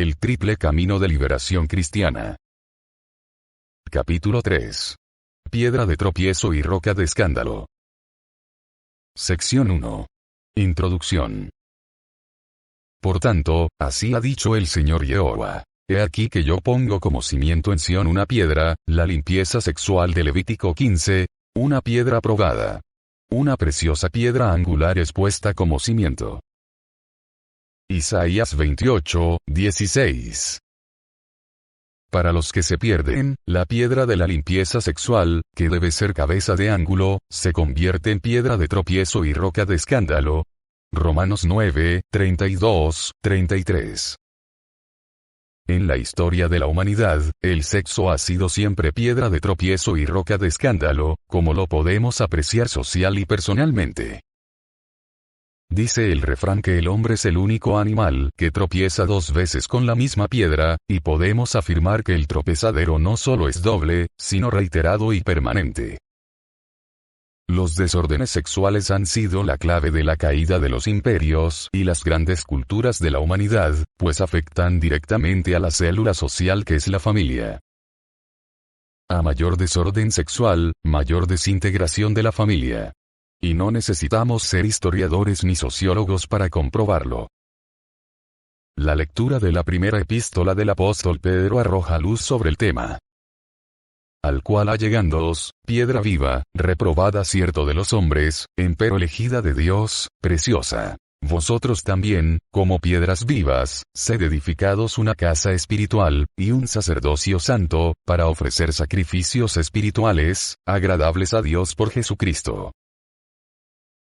el triple camino de liberación cristiana. Capítulo 3. Piedra de tropiezo y roca de escándalo. Sección 1. Introducción. Por tanto, así ha dicho el Señor Jehová. He aquí que yo pongo como cimiento en Sión una piedra, la limpieza sexual de Levítico 15, una piedra probada. Una preciosa piedra angular es puesta como cimiento. Isaías 28, 16. Para los que se pierden, la piedra de la limpieza sexual, que debe ser cabeza de ángulo, se convierte en piedra de tropiezo y roca de escándalo. Romanos 9, 32, 33. En la historia de la humanidad, el sexo ha sido siempre piedra de tropiezo y roca de escándalo, como lo podemos apreciar social y personalmente. Dice el refrán que el hombre es el único animal que tropieza dos veces con la misma piedra, y podemos afirmar que el tropezadero no solo es doble, sino reiterado y permanente. Los desórdenes sexuales han sido la clave de la caída de los imperios y las grandes culturas de la humanidad, pues afectan directamente a la célula social que es la familia. A mayor desorden sexual, mayor desintegración de la familia. Y no necesitamos ser historiadores ni sociólogos para comprobarlo. La lectura de la primera epístola del apóstol Pedro arroja luz sobre el tema. Al cual allegándoos, piedra viva, reprobada cierto de los hombres, empero elegida de Dios, preciosa. Vosotros también, como piedras vivas, sed edificados una casa espiritual, y un sacerdocio santo, para ofrecer sacrificios espirituales, agradables a Dios por Jesucristo.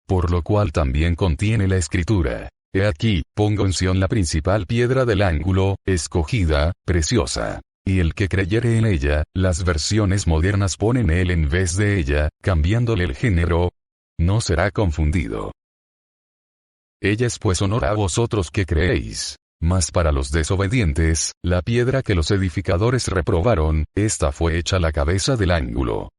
Por lo cual también contiene la Escritura. He aquí, pongo en Sión la principal piedra del ángulo, escogida, preciosa. Y el que creyere en ella, las versiones modernas ponen él en vez de ella, cambiándole el género, no será confundido. Ella es pues honor a vosotros que creéis. Mas para los desobedientes, la piedra que los edificadores reprobaron, esta fue hecha la cabeza del ángulo.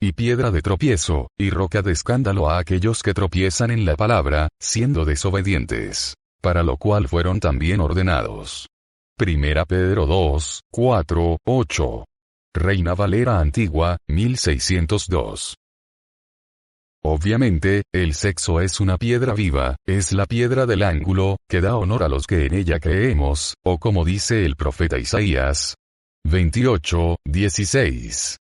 Y piedra de tropiezo, y roca de escándalo a aquellos que tropiezan en la palabra, siendo desobedientes. Para lo cual fueron también ordenados. Primera Pedro 2, 4, 8. Reina Valera Antigua, 1602. Obviamente, el sexo es una piedra viva, es la piedra del ángulo, que da honor a los que en ella creemos, o como dice el profeta Isaías 28, 16.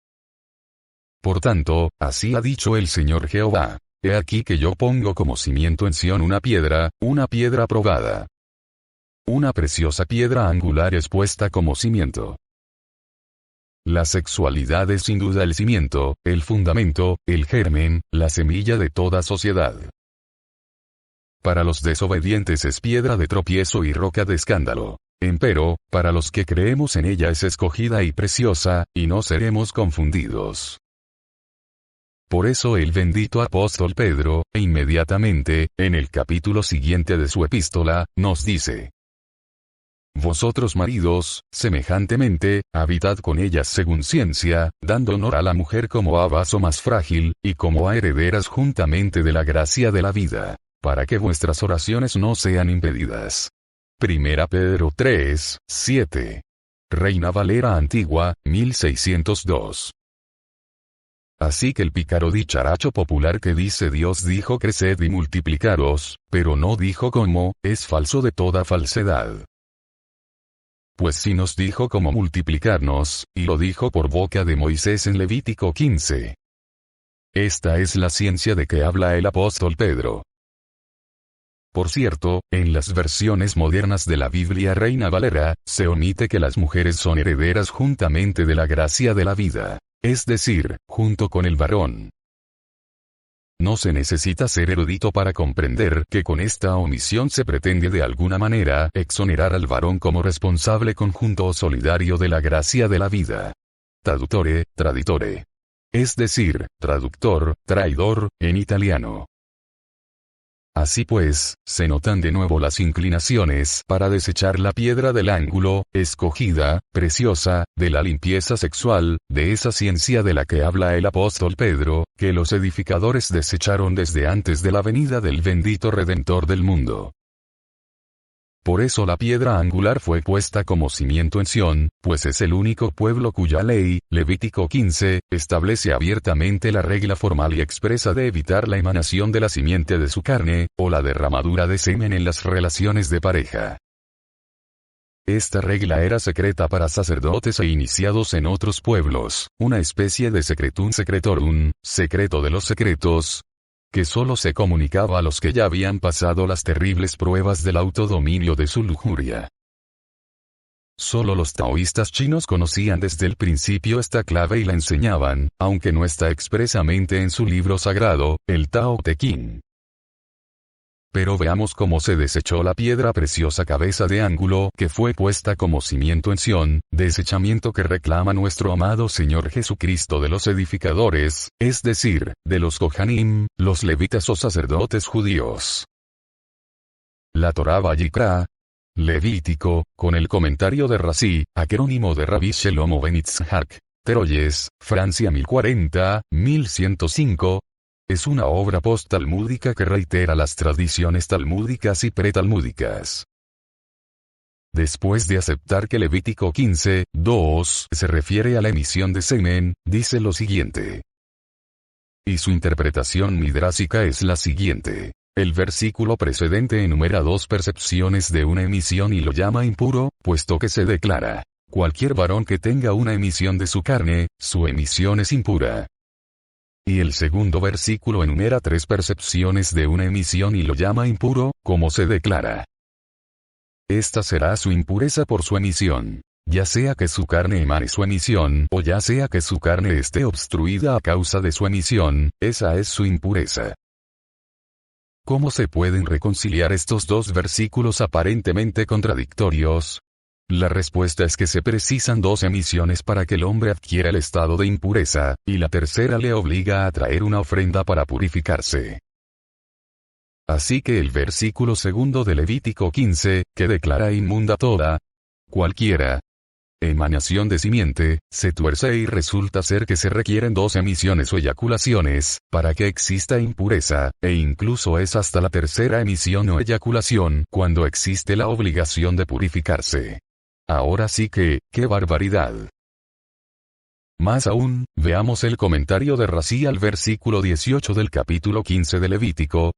Por tanto, así ha dicho el Señor Jehová. He aquí que yo pongo como cimiento en Sión una piedra probada. Una preciosa piedra angular es puesta como cimiento. La sexualidad es sin duda el cimiento, el fundamento, el germen, la semilla de toda sociedad. Para los desobedientes es piedra de tropiezo y roca de escándalo. Empero, para los que creemos en ella es escogida y preciosa, y no seremos confundidos. Por eso el bendito apóstol Pedro, inmediatamente, en el capítulo siguiente de su epístola, nos dice: Vosotros maridos, semejantemente, habitad con ellas según ciencia, dando honor a la mujer como a vaso más frágil, y como a herederas juntamente de la gracia de la vida, para que vuestras oraciones no sean impedidas. Primera Pedro 3, 7. Reina Valera Antigua, 1602. Así que el pícaro dicharacho popular que dice Dios dijo creced y multiplicaros, pero no dijo cómo, es falso de toda falsedad. Pues si nos dijo cómo multiplicarnos, y lo dijo por boca de Moisés en Levítico 15. Esta es la ciencia de que habla el apóstol Pedro. Por cierto, en las versiones modernas de la Biblia Reina Valera, se omite que las mujeres son herederas juntamente de la gracia de la vida, es decir, junto con el varón. No se necesita ser erudito para comprender que con esta omisión se pretende de alguna manera exonerar al varón como responsable conjunto o solidario de la gracia de la vida. Traduttore, traditore. Es decir, traductor, traidor, en italiano. Así pues, se notan de nuevo las inclinaciones para desechar la piedra del ángulo, escogida, preciosa, de la limpieza sexual, de esa ciencia de la que habla el apóstol Pedro, que los edificadores desecharon desde antes de la venida del bendito Redentor del mundo. Por eso la piedra angular fue puesta como cimiento en Sión, pues es el único pueblo cuya ley, Levítico 15, establece abiertamente la regla formal y expresa de evitar la emanación de la simiente de su carne, o la derramadura de semen en las relaciones de pareja. Esta regla era secreta para sacerdotes e iniciados en otros pueblos, una especie de secretum secretorum, secreto de los secretos, que solo se comunicaba a los que ya habían pasado las terribles pruebas del autodominio de su lujuria. Solo los taoístas chinos conocían desde el principio esta clave y la enseñaban, aunque no está expresamente en su libro sagrado, el Tao Te Ching. Pero veamos cómo se desechó la piedra preciosa cabeza de ángulo que fue puesta como cimiento en Sión, desechamiento que reclama nuestro amado Señor Jesucristo de los edificadores, es decir, de los Kohanim, los levitas o sacerdotes judíos. La Torá Vayikra, Levítico, con el comentario de Razi, acrónimo de Rabbi Shelomo ben Yitzhak, Troyes, Francia 1040, 1105, es una obra post-talmúdica que reitera las tradiciones talmúdicas y pretalmúdicas. Después de aceptar que Levítico 15, 2 se refiere a la emisión de semen, dice lo siguiente. Y su interpretación midrásica es la siguiente. El versículo precedente enumera dos percepciones de una emisión y lo llama impuro, puesto que se declara: cualquier varón que tenga una emisión de su carne, su emisión es impura. Y el segundo versículo enumera tres percepciones de una emisión y lo llama impuro, como se declara. Esta será su impureza por su emisión. Ya sea que su carne emane su emisión o ya sea que su carne esté obstruida a causa de su emisión, esa es su impureza. ¿Cómo se pueden reconciliar estos dos versículos aparentemente contradictorios? La respuesta es que se precisan dos emisiones para que el hombre adquiera el estado de impureza, y la tercera le obliga a traer una ofrenda para purificarse. Así que el versículo segundo de Levítico 15, que declara inmunda toda, cualquiera emanación de simiente, se tuerce y resulta ser que se requieren dos emisiones o eyaculaciones, para que exista impureza, e incluso es hasta la tercera emisión o eyaculación cuando existe la obligación de purificarse. Ahora sí que, ¡qué barbaridad! Más aún, veamos el comentario de Razi al versículo 18 del capítulo 15 de Levítico,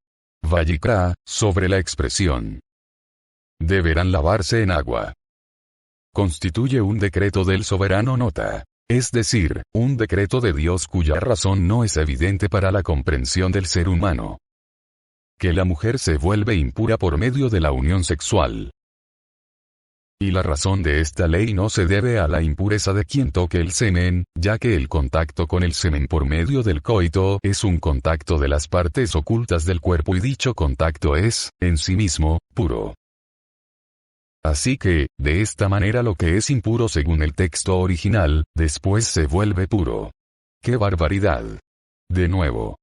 Vayikra, sobre la expresión. Deberán lavarse en agua. Constituye un decreto del soberano nota, es decir, un decreto de Dios cuya razón no es evidente para la comprensión del ser humano. Que la mujer se vuelve impura por medio de la unión sexual. Y la razón de esta ley no se debe a la impureza de quien toque el semen, ya que el contacto con el semen por medio del coito es un contacto de las partes ocultas del cuerpo y dicho contacto es, en sí mismo, puro. Así que, de esta manera lo que es impuro según el texto original, después se vuelve puro. ¡Qué barbaridad! De nuevo.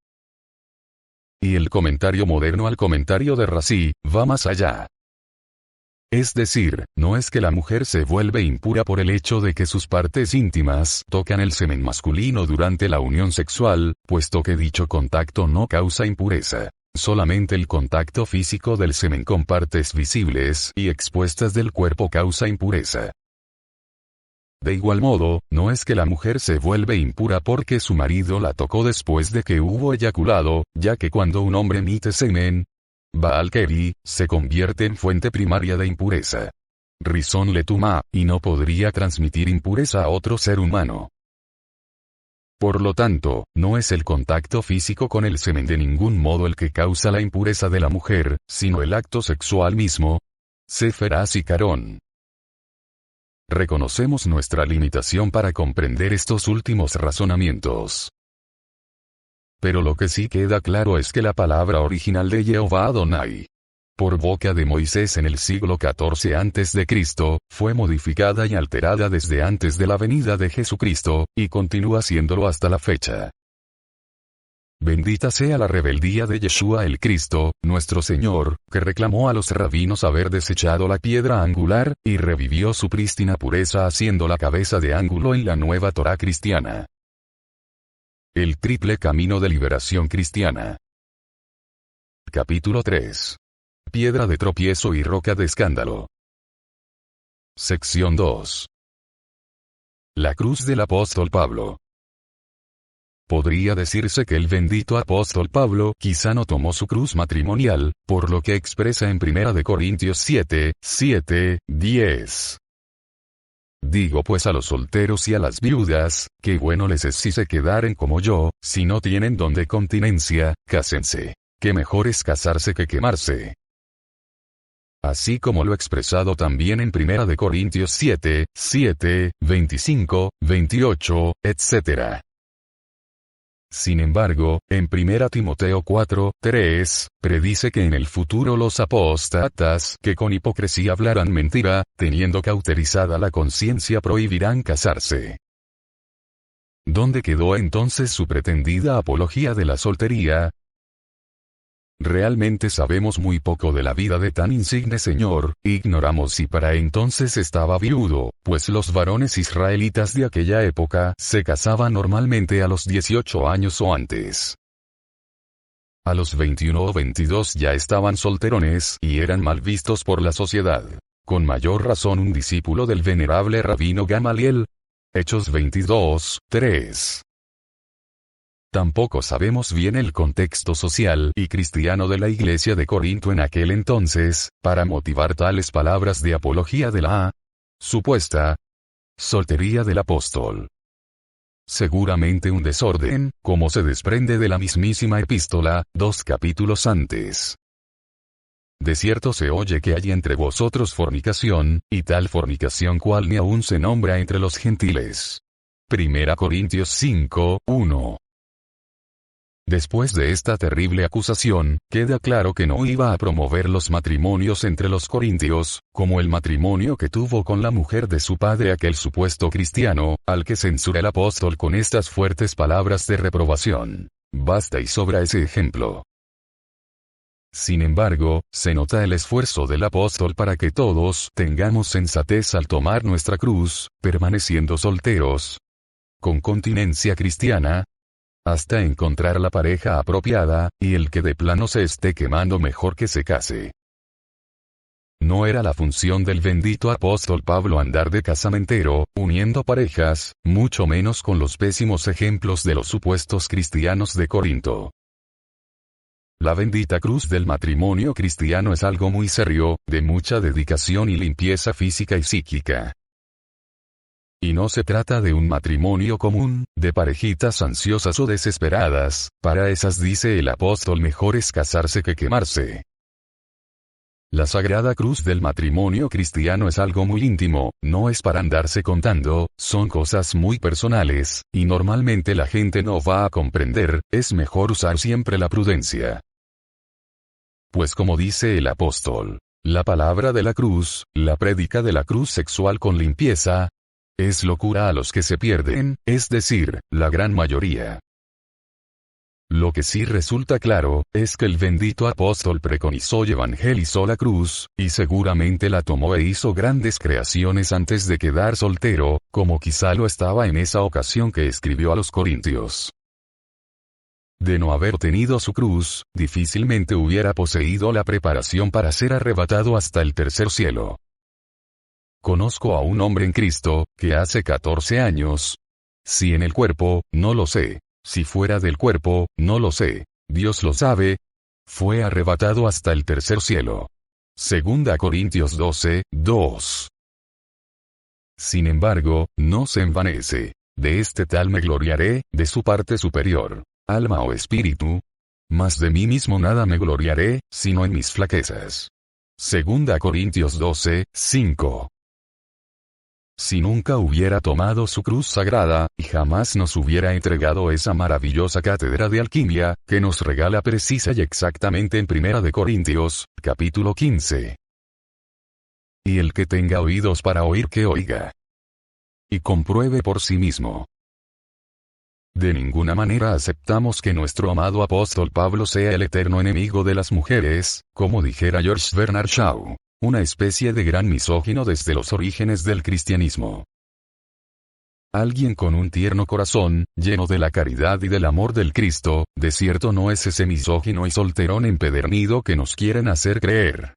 Y el comentario moderno al comentario de Razi, va más allá. Es decir, no es que la mujer se vuelve impura por el hecho de que sus partes íntimas tocan el semen masculino durante la unión sexual, puesto que dicho contacto no causa impureza. Solamente el contacto físico del semen con partes visibles y expuestas del cuerpo causa impureza. De igual modo, no es que la mujer se vuelve impura porque su marido la tocó después de que hubo eyaculado, ya que cuando un hombre emite semen, Baal Kevi, se convierte en fuente primaria de impureza. Rizón letuma, y no podría transmitir impureza a otro ser humano. Por lo tanto, no es el contacto físico con el semen de ningún modo el que causa la impureza de la mujer, sino el acto sexual mismo. Sefer HaZikaron. Reconocemos nuestra limitación para comprender estos últimos razonamientos. Pero lo que sí queda claro es que la palabra original de Jehová Adonai, por boca de Moisés en el siglo XIV a.C., fue modificada y alterada desde antes de la venida de Jesucristo, y continúa siéndolo hasta la fecha. Bendita sea la rebeldía de Yeshua el Cristo, nuestro Señor, que reclamó a los rabinos haber desechado la piedra angular, y revivió su prístina pureza haciendo la cabeza de ángulo en la nueva Torá cristiana. El triple camino de liberación cristiana. Capítulo 3. piedra de tropiezo y roca de escándalo. Sección 2. La cruz del apóstol Pablo. Podría decirse que el bendito apóstol Pablo quizá no tomó su cruz matrimonial, por lo que expresa en 1 Corintios 7:10. Digo pues a los solteros y a las viudas, que bueno les es si se quedaren como yo, si no tienen don de continencia, cásense. Que mejor es casarse que quemarse. Así como lo expresado también en 1 Corintios 7, 25, 28, etc. Sin embargo, en 1 Timoteo 4:3, predice que en el futuro los apóstatas que con hipocresía hablarán mentira, teniendo cauterizada la conciencia prohibirán casarse. ¿Dónde quedó entonces su pretendida apología de la soltería? Realmente sabemos muy poco de la vida de tan insigne señor, ignoramos si para entonces estaba viudo, pues los varones israelitas de aquella época se casaban normalmente a los 18 años o antes. A los 21 o 22 ya estaban solterones y eran mal vistos por la sociedad. Con mayor razón un discípulo del venerable rabino Gamaliel. Hechos 22:3. Tampoco sabemos bien el contexto social y cristiano de la iglesia de Corinto en aquel entonces, para motivar tales palabras de apología de la supuesta soltería del apóstol. Seguramente un desorden, como se desprende de la mismísima epístola, 2 capítulos antes. De cierto se oye que hay entre vosotros fornicación, y tal fornicación cual ni aun se nombra entre los gentiles. 1 Corintios 5:1. Después de esta terrible acusación, queda claro que no iba a promover los matrimonios entre los corintios, como el matrimonio que tuvo con la mujer de su padre aquel supuesto cristiano, al que censura el apóstol con estas fuertes palabras de reprobación. Basta y sobra ese ejemplo. Sin embargo, se nota el esfuerzo del apóstol para que todos tengamos sensatez al tomar nuestra cruz, permaneciendo solteros, con continencia cristiana, hasta encontrar la pareja apropiada, y el que de plano se esté quemando mejor que se case. No era la función del bendito apóstol Pablo andar de casamentero, uniendo parejas, mucho menos con los pésimos ejemplos de los supuestos cristianos de Corinto. La bendita cruz del matrimonio cristiano es algo muy serio, de mucha dedicación y limpieza física y psíquica. Y no se trata de un matrimonio común, de parejitas ansiosas o desesperadas, para esas dice el apóstol mejor es casarse que quemarse. La sagrada cruz del matrimonio cristiano es algo muy íntimo, no es para andarse contando, son cosas muy personales, y normalmente la gente no va a comprender, es mejor usar siempre la prudencia. Pues como dice el apóstol, la palabra de la cruz, la prédica de la cruz sexual con limpieza, es locura a los que se pierden, es decir, la gran mayoría. Lo que sí resulta claro, es que el bendito apóstol preconizó y evangelizó la cruz, y seguramente la tomó e hizo grandes creaciones antes de quedar soltero, como quizá lo estaba en esa ocasión que escribió a los corintios. De no haber tenido su cruz, difícilmente hubiera poseído la preparación para ser arrebatado hasta el tercer cielo. Conozco a un hombre en Cristo, que hace 14 años. Si en el cuerpo, no lo sé. Si fuera del cuerpo, no lo sé. Dios lo sabe. Fue arrebatado hasta el tercer cielo. 2 Corintios 12:2. Sin embargo, no se envanece. De este tal me gloriaré, de su parte superior, alma o espíritu. Mas de mí mismo nada me gloriaré, sino en mis flaquezas. 2 Corintios 12:5. Si nunca hubiera tomado su cruz sagrada, y jamás nos hubiera entregado esa maravillosa cátedra de alquimia, que nos regala precisa y exactamente en 1 Corintios, capítulo 15. Y el que tenga oídos para oír que oiga. Y compruebe por sí mismo. De ninguna manera aceptamos que nuestro amado apóstol Pablo sea el eterno enemigo de las mujeres, como dijera George Bernard Shaw. Una especie de gran misógino desde los orígenes del cristianismo. alguien con un tierno corazón, lleno de la caridad y del amor del Cristo, de cierto no es ese misógino y solterón empedernido que nos quieren hacer creer.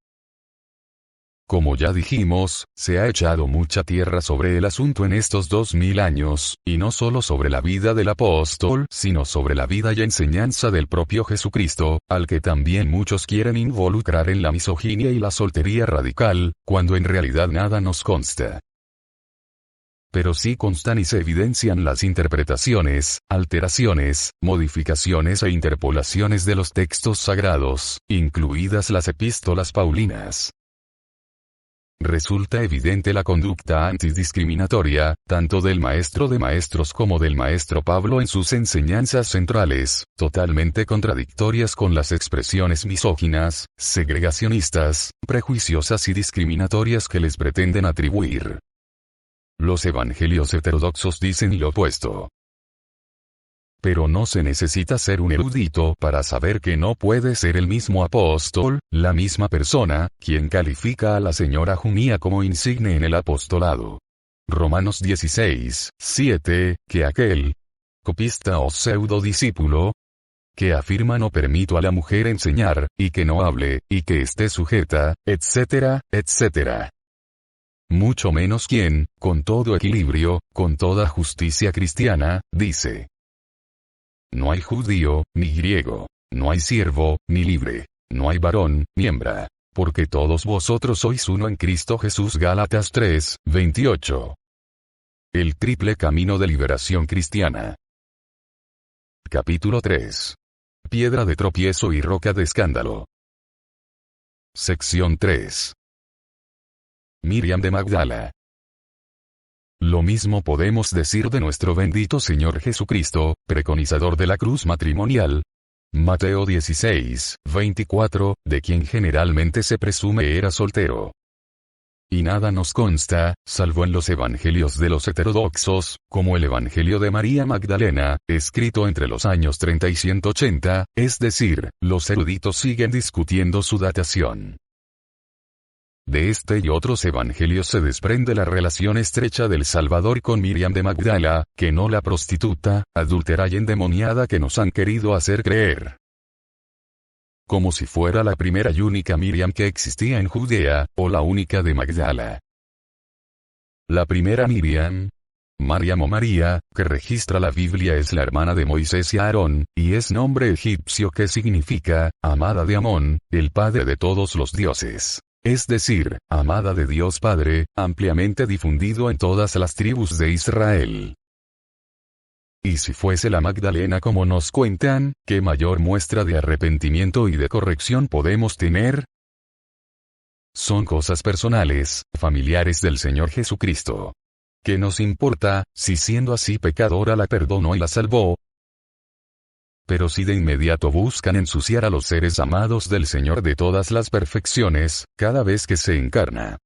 Como ya dijimos, se ha echado mucha tierra sobre el asunto en estos 2000 años, y no solo sobre la vida del apóstol, sino sobre la vida y enseñanza del propio Jesucristo, al que también muchos quieren involucrar en la misoginia y la soltería radical, cuando en realidad nada nos consta. Pero sí constan y se evidencian las interpretaciones, alteraciones, modificaciones e interpolaciones de los textos sagrados, incluidas las epístolas paulinas. Resulta evidente la conducta antidiscriminatoria, tanto del maestro de maestros como del maestro Pablo en sus enseñanzas centrales, totalmente contradictorias con las expresiones misóginas, segregacionistas, prejuiciosas y discriminatorias que les pretenden atribuir. Los evangelios heterodoxos dicen lo opuesto. Pero no se necesita ser un erudito para saber que no puede ser el mismo apóstol, la misma persona, quien califica a la señora Junía como insigne en el apostolado. Romanos 16, 7, que aquel copista o pseudo discípulo que afirma no permito a la mujer enseñar, y que no hable, y que esté sujeta, etcétera, etcétera. Mucho menos quien, con todo equilibrio, con toda justicia cristiana, dice: no hay judío, ni griego, no hay siervo, ni libre, no hay varón, ni hembra, porque todos vosotros sois uno en Cristo Jesús. Gálatas 3, 28. El triple camino de liberación cristiana. Capítulo 3. Piedra de tropiezo y roca de escándalo. Sección 3. Miriam de Magdala. Lo mismo podemos decir de nuestro bendito Señor Jesucristo, preconizador de la cruz matrimonial. Mateo 16, 24, de quien generalmente se presume era soltero. Y nada nos consta, salvo en los evangelios de los heterodoxos, como el Evangelio de María Magdalena, escrito entre los años 30 y 180, es decir, los eruditos siguen discutiendo su datación. De este y otros evangelios se desprende la relación estrecha del Salvador con Miriam de Magdala, que no la prostituta, adúltera y endemoniada que nos han querido hacer creer. Como si fuera la primera y única Miriam que existía en Judea, o la única de Magdala. La primera Miriam, Mariam o María, que registra la Biblia es la hermana de Moisés y Aarón, y es nombre egipcio que significa, amada de Amón, el padre de todos los dioses. Es decir, amada de Dios Padre, ampliamente difundido en todas las tribus de Israel. Y si fuese la Magdalena como nos cuentan, ¿qué mayor muestra de arrepentimiento y de corrección podemos tener? Son cosas personales, familiares del Señor Jesucristo. ¿Qué nos importa, si siendo así pecadora la perdonó y la salvó? Pero si de inmediato buscan ensuciar a los seres amados del Señor de todas las perfecciones, cada vez que se encarna.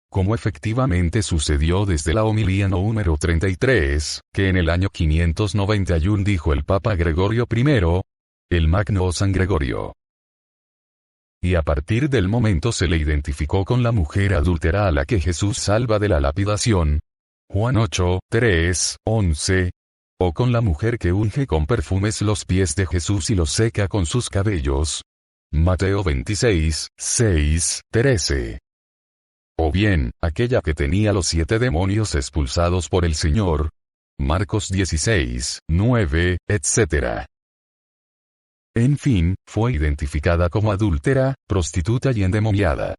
Como efectivamente sucedió desde la homilía número 33, que en el año 591 dijo el Papa Gregorio I, el Magno San Gregorio. Y a partir del momento se le identificó con la mujer adúltera a la que Jesús salva de la lapidación. Juan 8, 3, 11. O con la mujer que unge con perfumes los pies de Jesús y los seca con sus cabellos. Mateo 26, 6, 13. O bien, aquella que tenía los 7 demonios expulsados por el Señor. Marcos 16, 9, etc. En fin, fue identificada como adúltera, prostituta y endemoniada.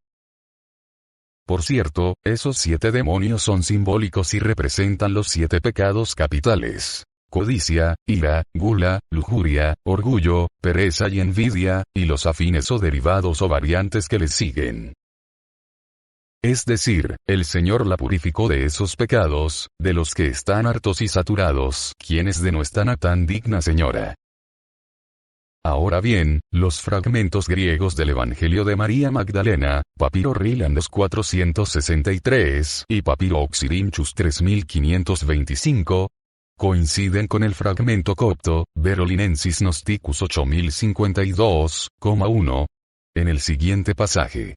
Por cierto, esos 7 demonios son simbólicos y representan los 7 pecados capitales: codicia, ira, gula, lujuria, orgullo, pereza y envidia, y los afines o derivados o variantes que les siguen. Es decir, el Señor la purificó de esos pecados, de los que están hartos y saturados, quienes de no están a tan digna señora. Ahora bien, los fragmentos griegos del Evangelio de María Magdalena, Papiro Rylands 463 y Papiro Oxyrhynchus 3525, coinciden con el fragmento copto, Verolinensis Gnosticus 8052,1, en el siguiente pasaje.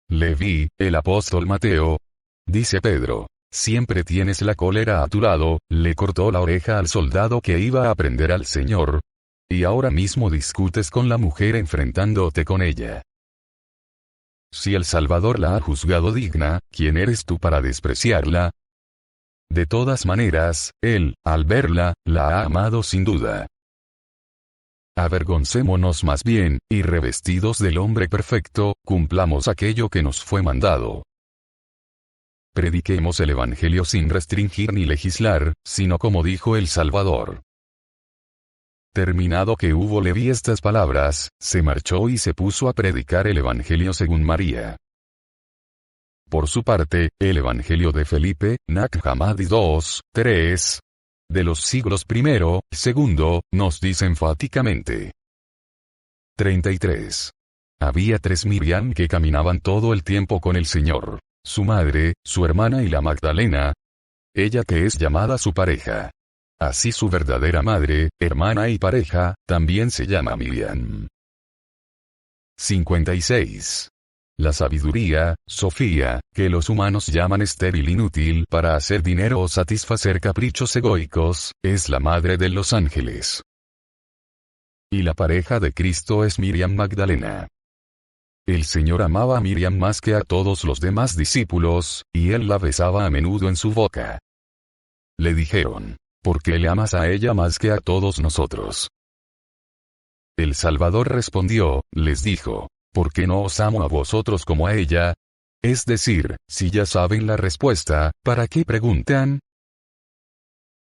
Leví, el apóstol Mateo, dice Pedro: Siempre tienes la cólera a tu lado, le cortó la oreja al soldado que iba a prender al Señor. Y ahora mismo discutes con la mujer enfrentándote con ella. Si el Salvador la ha juzgado digna, ¿quién eres tú para despreciarla? De todas maneras, él, al verla, la ha amado sin duda. Avergoncémonos más bien, y revestidos del hombre perfecto, cumplamos aquello que nos fue mandado. Prediquemos el Evangelio sin restringir ni legislar, sino como dijo el Salvador. Terminado que hubo le vi estas palabras, se marchó y se puso a predicar el Evangelio según María. Por su parte, el Evangelio de Felipe, Nag Hammadi 2, 3, de los siglos I, II, nos dice enfáticamente. 33. Había 3 Miriam que caminaban todo el tiempo con el Señor, su madre, su hermana y la Magdalena, ella que es llamada su pareja. Así su verdadera madre, hermana y pareja, también se llama Miriam. 56. La sabiduría, Sofía, que los humanos llaman estéril inútil para hacer dinero o satisfacer caprichos egoicos, es la madre de los ángeles. Y la pareja de Cristo es Miriam Magdalena. El Señor amaba a Miriam más que a todos los demás discípulos, y él la besaba a menudo en su boca. Le dijeron, ¿por qué le amas a ella más que a todos nosotros? El Salvador respondió, les dijo, ¿por qué no os amo a vosotros como a ella? Es decir, si ya saben la respuesta, ¿para qué preguntan?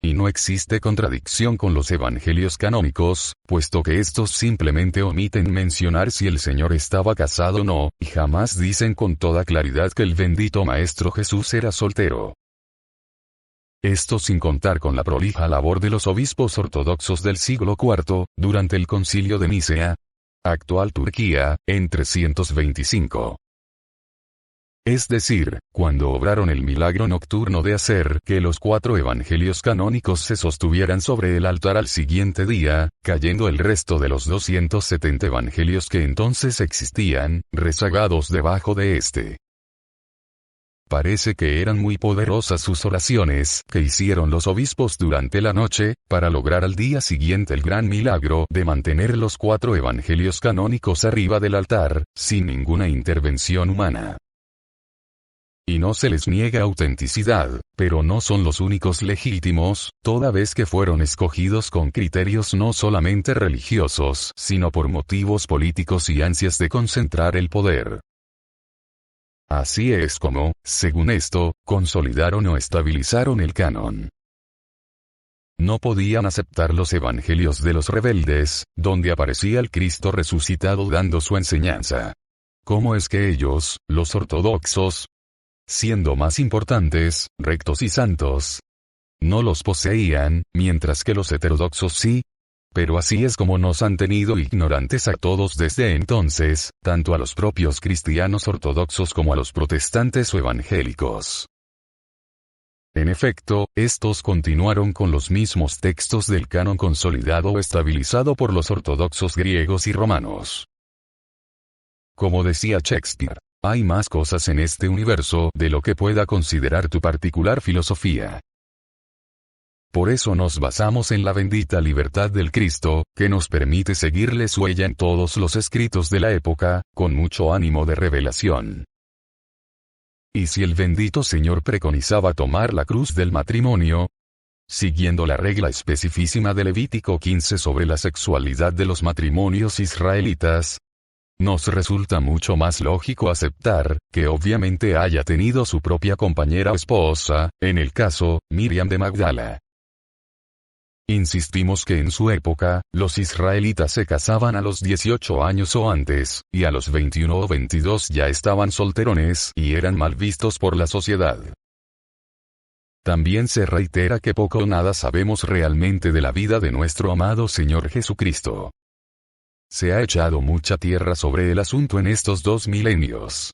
Y no existe contradicción con los evangelios canónicos, puesto que estos simplemente omiten mencionar si el Señor estaba casado o no, y jamás dicen con toda claridad que el bendito Maestro Jesús era soltero. Esto sin contar con la prolija labor de los obispos ortodoxos del siglo IV, durante el Concilio de Nicea, actual Turquía, en 325. Es decir, cuando obraron el milagro nocturno de hacer que los 4 evangelios canónicos se sostuvieran sobre el altar al siguiente día, cayendo el resto de los 270 evangelios que entonces existían, rezagados debajo de este. Parece que eran muy poderosas sus oraciones que hicieron los obispos durante la noche, para lograr al día siguiente el gran milagro de mantener los 4 evangelios canónicos arriba del altar, sin ninguna intervención humana. Y no se les niega autenticidad, pero no son los únicos legítimos, toda vez que fueron escogidos con criterios no solamente religiosos, sino por motivos políticos y ansias de concentrar el poder. Así es como, según esto, consolidaron o estabilizaron el canon. No podían aceptar los evangelios de los rebeldes, donde aparecía el Cristo resucitado dando su enseñanza. ¿Cómo es que ellos, los ortodoxos, siendo más importantes, rectos y santos, no los poseían, mientras que los heterodoxos sí? Pero así es como nos han tenido ignorantes a todos desde entonces, tanto a los propios cristianos ortodoxos como a los protestantes o evangélicos. En efecto, estos continuaron con los mismos textos del canon consolidado o estabilizado por los ortodoxos griegos y romanos. Como decía Shakespeare, hay más cosas en este universo de lo que pueda considerar tu particular filosofía. Por eso nos basamos en la bendita libertad del Cristo, que nos permite seguirle su huella en todos los escritos de la época, con mucho ánimo de revelación. Y si el bendito Señor preconizaba tomar la cruz del matrimonio, siguiendo la regla especificísima de Levítico 15 sobre la sexualidad de los matrimonios israelitas, nos resulta mucho más lógico aceptar, que obviamente haya tenido su propia compañera o esposa, en el caso, Miriam de Magdala. Insistimos que en su época, los israelitas se casaban a los 18 años o antes, y a los 21 o 22 ya estaban solterones y eran mal vistos por la sociedad. También se reitera que poco o nada sabemos realmente de la vida de nuestro amado Señor Jesucristo. Se ha echado mucha tierra sobre el asunto en estos 2 milenios.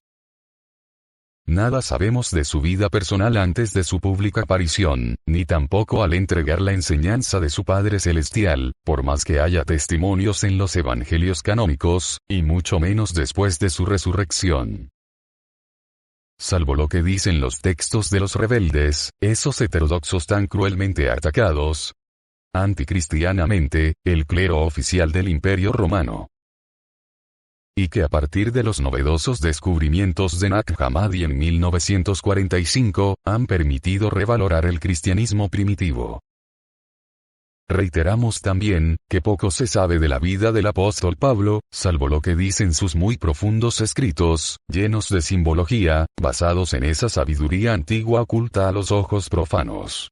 Nada sabemos de su vida personal antes de su pública aparición, ni tampoco al entregar la enseñanza de su Padre Celestial, por más que haya testimonios en los evangelios canónicos, y mucho menos después de su resurrección. salvo lo que dicen los textos de los rebeldes, esos heterodoxos tan cruelmente atacados anticristianamente, el clero oficial del Imperio Romano. Y que a partir de los novedosos descubrimientos de Nag Hammadi en 1945, han permitido revalorar el cristianismo primitivo. Reiteramos también, que poco se sabe de la vida del apóstol Pablo, salvo lo que dicen sus muy profundos escritos, llenos de simbología, basados en esa sabiduría antigua oculta a los ojos profanos.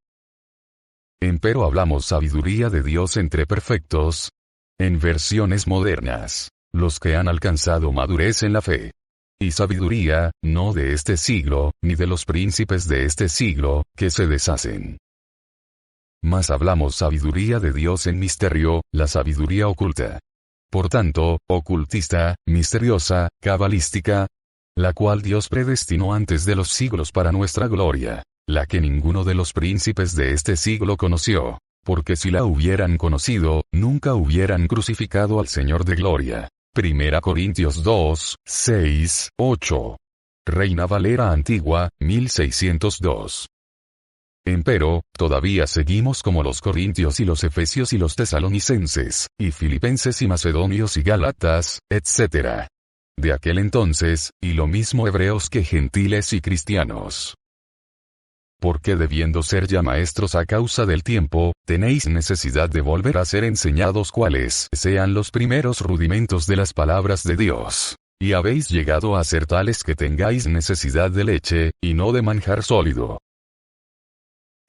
Empero hablamos sabiduría de Dios entre perfectos, en versiones modernas, los que han alcanzado madurez en la fe. Y sabiduría, no de este siglo, ni de los príncipes de este siglo, que se deshacen. Mas hablamos sabiduría de Dios en misterio, la sabiduría oculta. Por tanto, ocultista, misteriosa, cabalística, la cual Dios predestinó antes de los siglos para nuestra gloria, la que ninguno de los príncipes de este siglo conoció, porque si la hubieran conocido, nunca hubieran crucificado al Señor de gloria. 1 Corintios 2, 6, 8. Reina Valera Antigua, 1602. Empero, todavía seguimos como los corintios y los efesios y los tesalonicenses, y filipenses y macedonios y gálatas, etc. De aquel entonces, y lo mismo hebreos que gentiles y cristianos. Porque debiendo ser ya maestros a causa del tiempo, tenéis necesidad de volver a ser enseñados cuáles sean los primeros rudimentos de las palabras de Dios. Y habéis llegado a ser tales que tengáis necesidad de leche, y no de manjar sólido.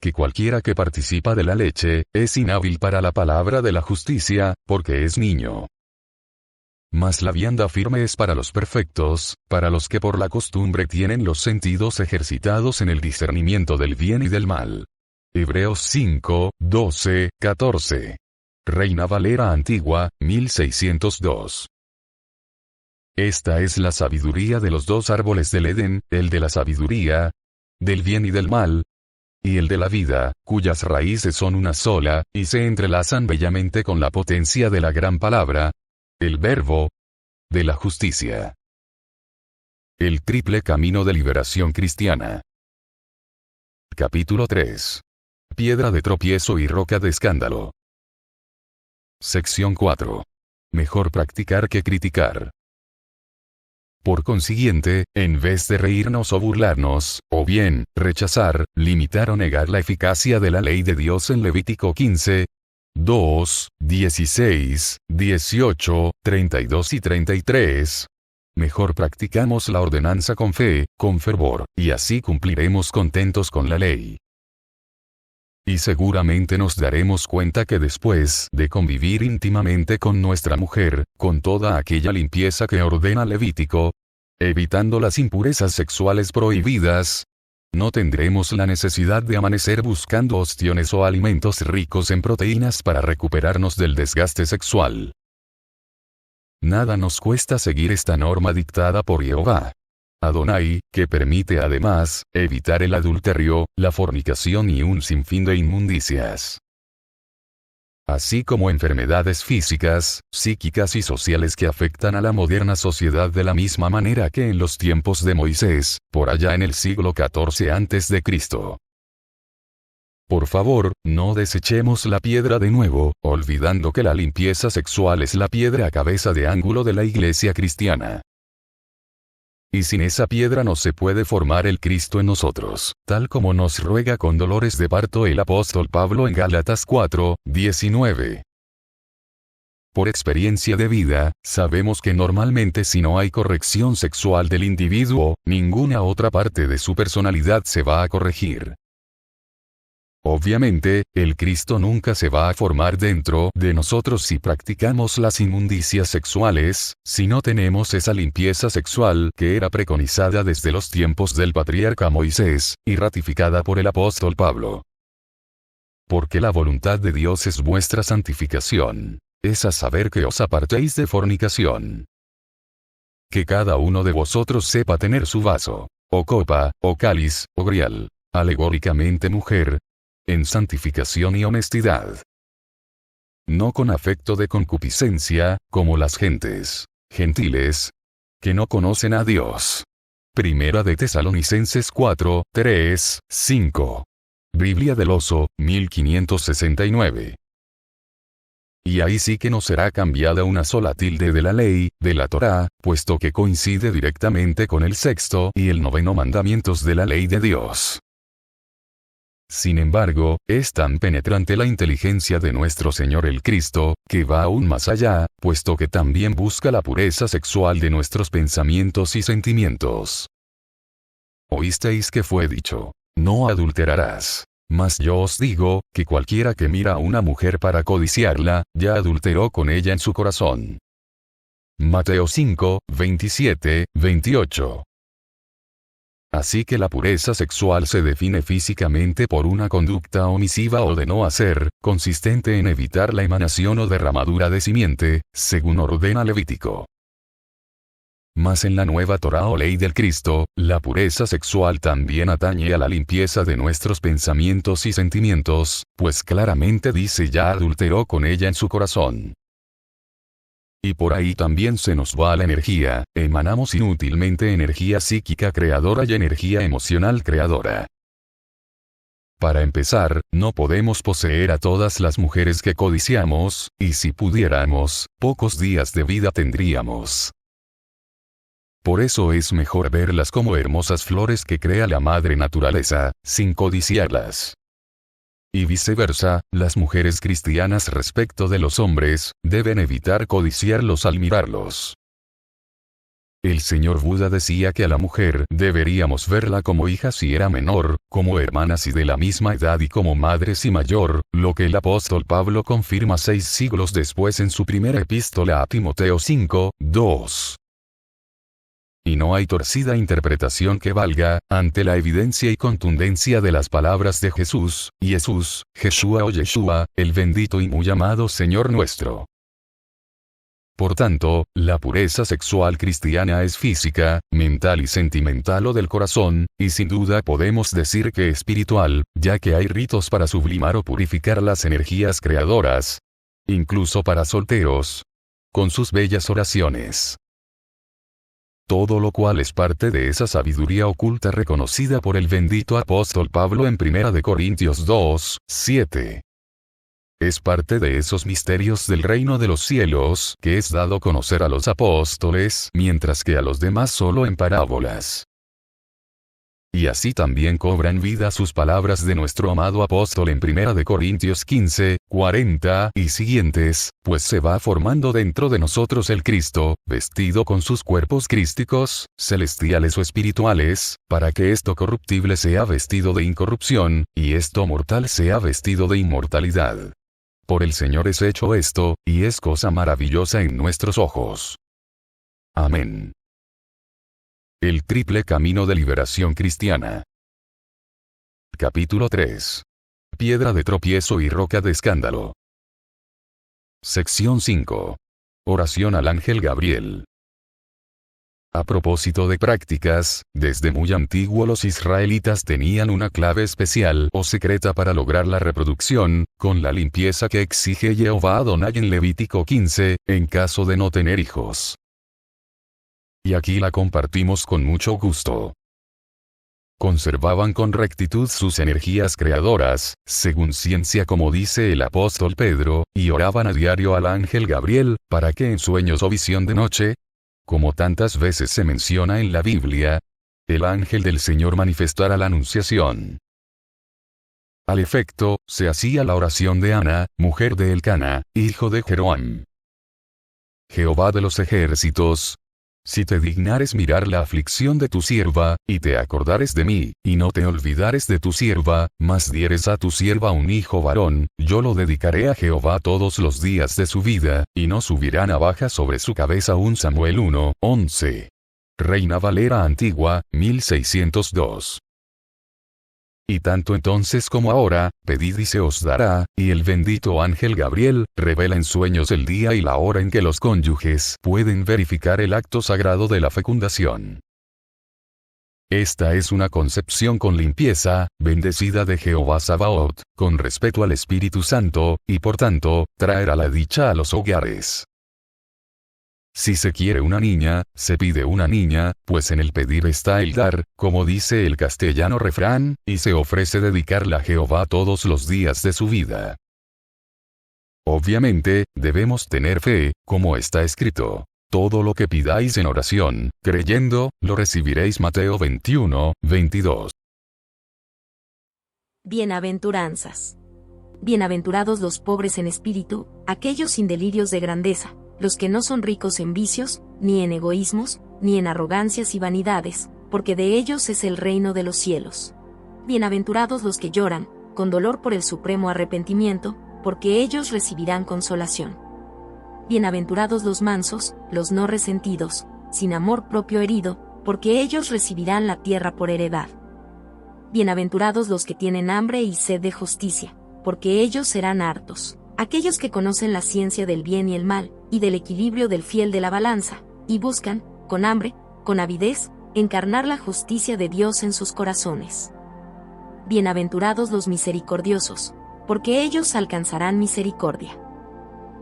Que cualquiera que participa de la leche, es inhábil para la palabra de la justicia, porque es niño. Mas la vianda firme es para los perfectos, para los que por la costumbre tienen los sentidos ejercitados en el discernimiento del bien y del mal. Hebreos 5, 12, 14. Reina Valera Antigua, 1602. Esta es la sabiduría de los dos árboles del Edén, el de la sabiduría, del bien y del mal, y el de la vida, cuyas raíces son una sola, y se entrelazan bellamente con la potencia de la gran palabra, el verbo, de la justicia. El triple camino de liberación cristiana. Capítulo 3. Piedra de tropiezo y roca de escándalo. Sección 4. Mejor practicar que criticar. Por consiguiente, en vez de reírnos o burlarnos, o bien, rechazar, limitar o negar la eficacia de la ley de Dios en Levítico 15, 2, 16, 18, 32 y 33, mejor practicamos la ordenanza con fe, con fervor, y así cumpliremos contentos con la ley. Y seguramente nos daremos cuenta que después de convivir íntimamente con nuestra mujer, con toda aquella limpieza que ordena Levítico, evitando las impurezas sexuales prohibidas, no tendremos la necesidad de amanecer buscando ostiones o alimentos ricos en proteínas para recuperarnos del desgaste sexual. Nada nos cuesta seguir esta norma dictada por Jehová Adonai, que permite además, evitar el adulterio, la fornicación y un sinfín de inmundicias. Así como enfermedades físicas, psíquicas y sociales que afectan a la moderna sociedad de la misma manera que en los tiempos de Moisés, por allá en el siglo XIV a.C. Por favor, no desechemos la piedra de nuevo, olvidando que la limpieza sexual es la piedra a cabeza de ángulo de la Iglesia cristiana. Y sin esa piedra no se puede formar el Cristo en nosotros, tal como nos ruega con dolores de parto el apóstol Pablo en Gálatas 4, 19. Por experiencia de vida, sabemos que normalmente si no hay corrección sexual del individuo, ninguna otra parte de su personalidad se va a corregir. Obviamente, el Cristo nunca se va a formar dentro de nosotros si practicamos las inmundicias sexuales, si no tenemos esa limpieza sexual que era preconizada desde los tiempos del patriarca Moisés, y ratificada por el apóstol Pablo. Porque la voluntad de Dios es vuestra santificación, es a saber que os apartéis de fornicación. Que cada uno de vosotros sepa tener su vaso, o copa, o cáliz, o grial, alegóricamente mujer, en santificación y honestidad. No con afecto de concupiscencia, como las gentes gentiles, que no conocen a Dios. Primera de Tesalonicenses 4, 3, 5. Biblia del Oso, 1569. Y ahí sí que no será cambiada una sola tilde de la ley, de la Torá, puesto que coincide directamente con el sexto y el noveno mandamientos de la ley de Dios. Sin embargo, es tan penetrante la inteligencia de nuestro Señor el Cristo, que va aún más allá, puesto que también busca la pureza sexual de nuestros pensamientos y sentimientos. Oísteis que fue dicho: no adulterarás. Mas yo os digo, que cualquiera que mira a una mujer para codiciarla, ya adulteró con ella en su corazón. Mateo 5, 27, 28. Así que la pureza sexual se define físicamente por una conducta omisiva o de no hacer, consistente en evitar la emanación o derramadura de simiente, según ordena Levítico. Mas en la nueva Torá o ley del Cristo, la pureza sexual también atañe a la limpieza de nuestros pensamientos y sentimientos, pues claramente dice ya adulteró con ella en su corazón. Y por ahí también se nos va la energía, emanamos inútilmente energía psíquica creadora y energía emocional creadora. Para empezar, no podemos poseer a todas las mujeres que codiciamos, y si pudiéramos, pocos días de vida tendríamos. Por eso es mejor verlas como hermosas flores que crea la madre naturaleza, sin codiciarlas. Y viceversa, las mujeres cristianas respecto de los hombres, deben evitar codiciarlos al mirarlos. El señor Buda decía que a la mujer deberíamos verla como hija si era menor, como hermana si de la misma edad y como madre si mayor, lo que el apóstol Pablo confirma 6 siglos después en su primera epístola a Timoteo 5, 2. Y no hay torcida interpretación que valga, ante la evidencia y contundencia de las palabras de Jesús, Yeshua o Yeshua, el bendito y muy amado Señor nuestro. Por tanto, la pureza sexual cristiana es física, mental y sentimental o del corazón, y sin duda podemos decir que espiritual, ya que hay ritos para sublimar o purificar las energías creadoras, incluso para solteros, con sus bellas oraciones. Todo lo cual es parte de esa sabiduría oculta reconocida por el bendito apóstol Pablo en 1 Corintios 2, 7. Es parte de esos misterios del reino de los cielos que es dado conocer a los apóstoles, mientras que a los demás solo en parábolas. Y así también cobran vida sus palabras de nuestro amado apóstol en 1 Corintios 15, 40 y siguientes, pues se va formando dentro de nosotros el Cristo, vestido con sus cuerpos crísticos, celestiales o espirituales, para que esto corruptible sea vestido de incorrupción, y esto mortal sea vestido de inmortalidad. Por el Señor es hecho esto, y es cosa maravillosa en nuestros ojos. Amén. El triple camino de liberación cristiana. Capítulo 3. Piedra de tropiezo y roca de escándalo. Sección 5. Oración al ángel Gabriel. A propósito de prácticas, desde muy antiguo los israelitas tenían una clave especial o secreta para lograr la reproducción, con la limpieza que exige Jehová Adonai en Levítico 15, en caso de no tener hijos. Y aquí la compartimos con mucho gusto. Conservaban con rectitud sus energías creadoras, según ciencia como dice el apóstol Pedro, y oraban a diario al ángel Gabriel, para que en sueños o visión de noche, como tantas veces se menciona en la Biblia, el ángel del Señor manifestara la anunciación. Al efecto, se hacía la oración de Ana, mujer de Elcana, hijo de Jeroam. Jehová de los ejércitos, si te dignares mirar la aflicción de tu sierva, y te acordares de mí, y no te olvidares de tu sierva, mas dieres a tu sierva un hijo varón, yo lo dedicaré a Jehová todos los días de su vida, y no subirá navaja sobre su cabeza. 1 Samuel 1, 11. Reina Valera Antigua, 1602. Y tanto entonces como ahora, pedid y se os dará, y el bendito ángel Gabriel, revela en sueños el día y la hora en que los cónyuges pueden verificar el acto sagrado de la fecundación. Esta es una concepción con limpieza, bendecida de Jehová Sabaoth, con respeto al Espíritu Santo, y por tanto, traerá la dicha a los hogares. Si se quiere una niña, se pide una niña, pues en el pedir está el dar, como dice el castellano refrán, y se ofrece dedicarla a Jehová todos los días de su vida. Obviamente, debemos tener fe, como está escrito. Todo lo que pidáis en oración, creyendo, lo recibiréis. Mateo 21, 22. Bienaventuranzas. Bienaventurados los pobres en espíritu, aquellos sin delirios de grandeza, los que no son ricos en vicios, ni en egoísmos, ni en arrogancias y vanidades, porque de ellos es el reino de los cielos. Bienaventurados los que lloran, con dolor por el supremo arrepentimiento, porque ellos recibirán consolación. Bienaventurados los mansos, los no resentidos, sin amor propio herido, porque ellos recibirán la tierra por heredad. Bienaventurados los que tienen hambre y sed de justicia, porque ellos serán hartos. Aquellos que conocen la ciencia del bien y el mal, y del equilibrio del fiel de la balanza, y buscan, con hambre, con avidez, encarnar la justicia de Dios en sus corazones. Bienaventurados los misericordiosos, porque ellos alcanzarán misericordia.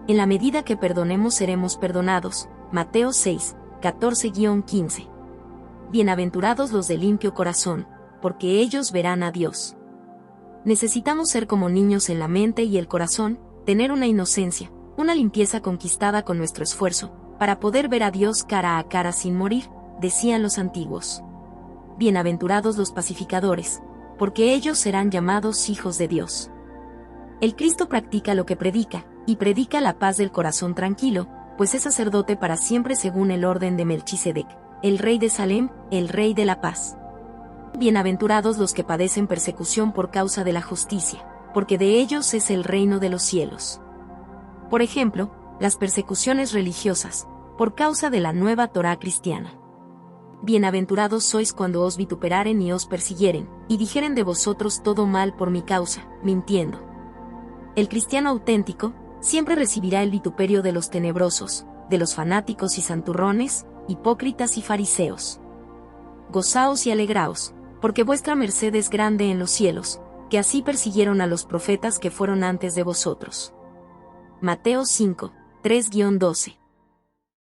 En la medida que perdonemos seremos perdonados. Mateo 6, 14-15. Bienaventurados los de limpio corazón, porque ellos verán a Dios. Necesitamos ser como niños en la mente y el corazón, tener una inocencia, una limpieza conquistada con nuestro esfuerzo, para poder ver a Dios cara a cara sin morir, decían los antiguos. Bienaventurados los pacificadores, porque ellos serán llamados hijos de Dios. El Cristo practica lo que predica, y predica la paz del corazón tranquilo, pues es sacerdote para siempre según el orden de Melquisedec, el rey de Salem, el rey de la paz. Bienaventurados los que padecen persecución por causa de la justicia, porque de ellos es el reino de los cielos. Por ejemplo, las persecuciones religiosas, por causa de la nueva Torá cristiana. Bienaventurados sois cuando os vituperaren y os persiguieren, y dijeren de vosotros todo mal por mi causa, mintiendo. El cristiano auténtico, siempre recibirá el vituperio de los tenebrosos, de los fanáticos y santurrones, hipócritas y fariseos. Gozaos y alegraos, porque vuestra merced es grande en los cielos, que así persiguieron a los profetas que fueron antes de vosotros. Mateo 5, 3-12.